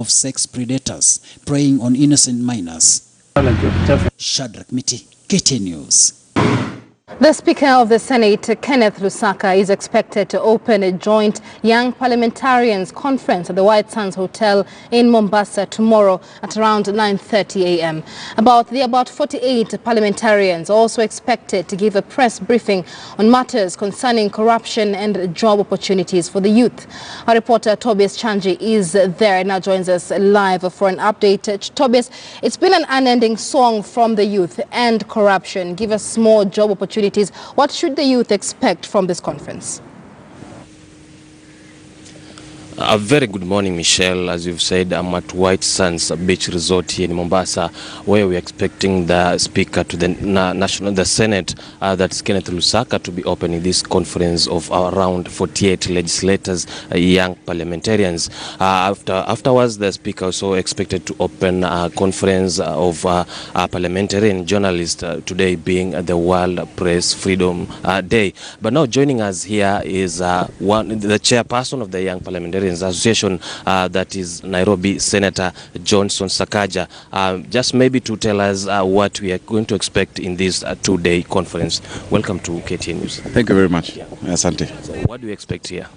of sex predators preying on innocent minors. Shadrack Miti, KTN News. The Speaker of the Senate, Ken Lusaka, is expected to open a joint Young Parliamentarians conference at the White Sands Hotel in Mombasa tomorrow at around 9:30 a.m. About 48 parliamentarians are also expected to give a press briefing on matters concerning corruption and job opportunities for the youth. Our reporter Tobias Chanji is there and now joins us live for an update. Tobias, it's been an unending song from the youth and corruption. Give us more job opportunities. What should the youth expect from this conference? A very good morning, Michelle. As you've said, I'm at White Sands Beach Resort here in Mombasa, where we're expecting the Speaker to the Senate, that's Ken Lusaka, to be opening this conference of around 48 legislators, young parliamentarians. Afterwards, the Speaker also expected to open a conference of parliamentarian journalists, today being the World Press Freedom Day. But now joining us here is the chairperson of the Young Parliamentarians Association, that is Nairobi Senator Johnson Sakaja. Just maybe to tell us what we are going to expect in this two-day conference. Welcome to KTN News. Thank you very much. Asante. So what do you expect here?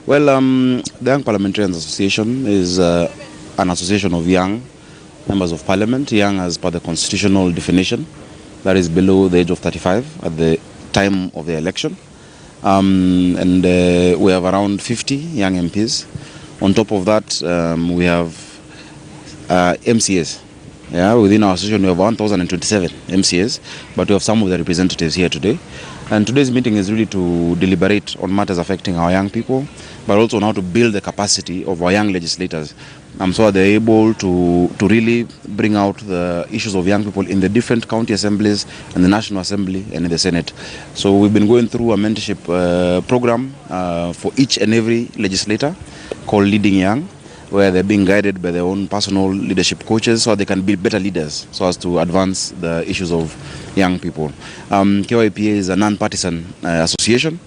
Well, the Young Parliamentarians Association is an association of young members of parliament, young as per the constitutional definition, that is below the age of 35 at the time of the election. And we have around 50 young MPs. On top of that, we have MCAs. Yeah, within our association we have 1,027 MCAs, but we have some of the representatives here today. And today's meeting is really to deliberate on matters affecting our young people, but also on how to build the capacity of our young legislators. So they're able to really bring out the issues of young people in the different county assemblies and the National Assembly and in the Senate. So we've been going through a mentorship program for each and every legislator called Leading Young, where they're being guided by their own personal leadership coaches so they can be better leaders so as to advance the issues of young people. KYPA is a non-partisan association.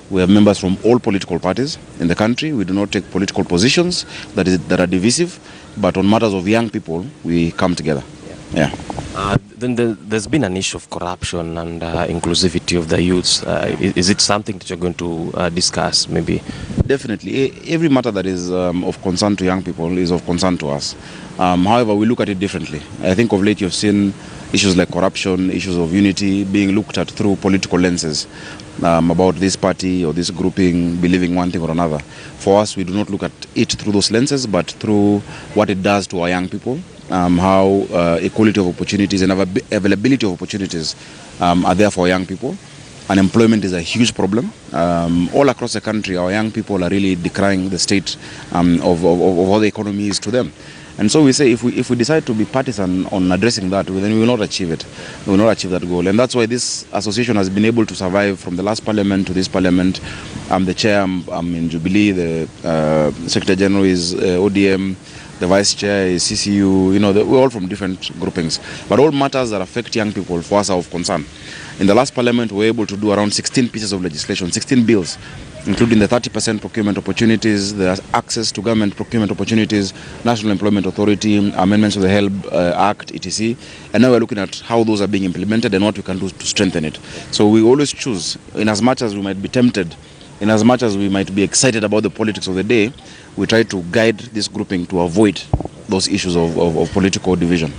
We have members from all political parties in the country. We do not take political positions that are divisive, but on matters of young people, we come together. Yeah. Then there's been an issue of corruption and inclusivity of the youths. Is it something that you're going to discuss, maybe? Definitely. Every matter that is of concern to young people is of concern to us. However, we look at it differently. I think of late you've seen issues like corruption, issues of unity being looked at through political lenses, about this party or this grouping believing one thing or another. For us, we do not look at it through those lenses, but through what it does to our young people, how equality of opportunities and availability of opportunities are there for young people. Unemployment is a huge problem. All across the country, our young people are really decrying the state of how the economy is to them. And so we say if we decide to be partisan on addressing that, then we will not achieve it. We will not achieve that goal. And that's why this association has been able to survive from the last parliament to this parliament. I'm the chair, I'm in Jubilee, the Secretary General is ODM, the Vice Chair is CCU, we're all from different groupings. But all matters that affect young people for us are of concern. In the last parliament, we were able to do around 16 pieces of legislation, 16 bills, including the 30% procurement opportunities, the access to government procurement opportunities, National Employment Authority, amendments to the HELB Act, etc. And now we're looking at how those are being implemented and what we can do to strengthen it. So we always choose, in as much as we might be tempted, in as much as we might be excited about the politics of the day, we try to guide this grouping to avoid those issues of political division.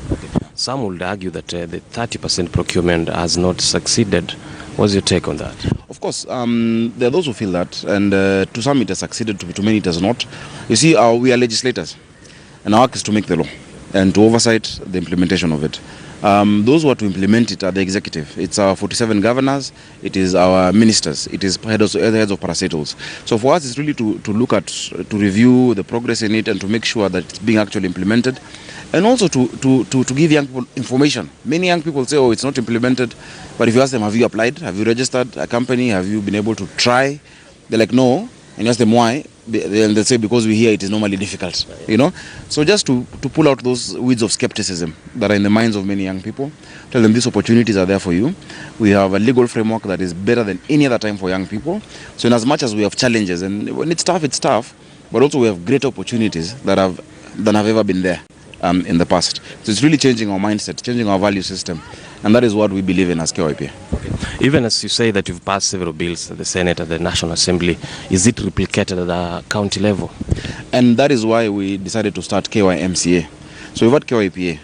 Some would argue that the 30% procurement has not succeeded. What's your take on that? Of course, there are those who feel that, and to some it has succeeded, to many it has not. You see, we are legislators, and our work is to make the law and to oversight the implementation of it. Those who are to implement it are the executive. It's our 47 governors, it is our ministers, it is heads of parastatals. So for us, it's really to look at, to review the progress in it and to make sure that it's being actually implemented. And also to give young people information. Many young people say, oh, it's not implemented. But if you ask them, have you applied? Have you registered a company? Have you been able to try? They're like, no. And you ask them why. They'll say, because we hear it is normally difficult. So just to pull out those weeds of skepticism that are in the minds of many young people, tell them these opportunities are there for you. We have a legal framework that is better than any other time for young people. So in as much as we have challenges, and when it's tough, but also we have great opportunities that have than have ever been there in the past. So it's really changing our mindset, changing our value system, and that is what we believe in as KYP. Okay. Even as you say that you've passed several bills at the Senate, at the National Assembly, is it replicated at the county level? And that is why we decided to start KYMCA. So we've had KYPA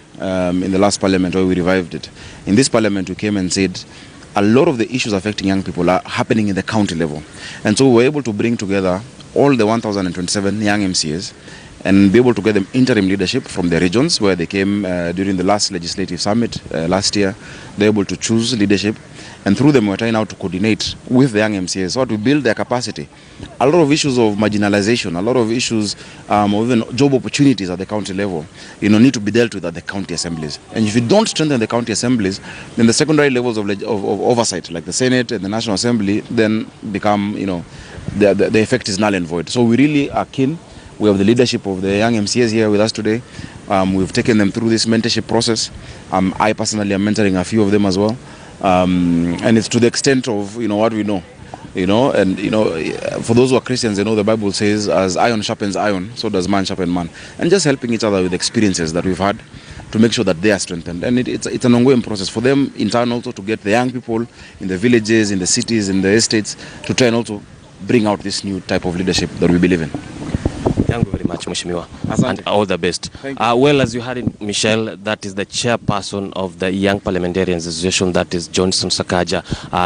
in the last parliament where we revived it. In this parliament we came and said a lot of the issues affecting young people are happening in the county level. And so we were able to bring together all the 1,027 young MCAs and be able to get them interim leadership from the regions where they came during the last legislative summit last year. They're able to choose leadership, and through them we're trying now to coordinate with the young MCAs so to build their capacity. A lot of issues of marginalization, a lot of issues of even job opportunities at the county level, need to be dealt with at the county assemblies. And if you don't strengthen the county assemblies, then the secondary levels of oversight, like the Senate and the National Assembly, then become, the effect is null and void. So we really are keen. We have the leadership of the young MCAs here with us today. We've taken them through this mentorship process. I personally am mentoring a few of them as well. And it's to the extent of what we know. For those who are Christians, the Bible says, as iron sharpens iron, so does man sharpen man. And just helping each other with experiences that we've had to make sure that they are strengthened. And it's an ongoing process for them in turn also to get the young people in the villages, in the cities, in the estates, to try and also bring out this new type of leadership that we believe in. Thank you very much, Mheshimiwa, and all the best. Well, as you heard in Michelle, that is the chairperson of the Young Parliamentarians Association, that is Johnson Sakaja,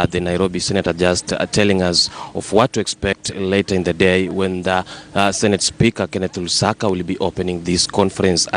the Nairobi Senator, just telling us of what to expect later in the day when the Senate Speaker, Kenneth Lusaka, will be opening this conference.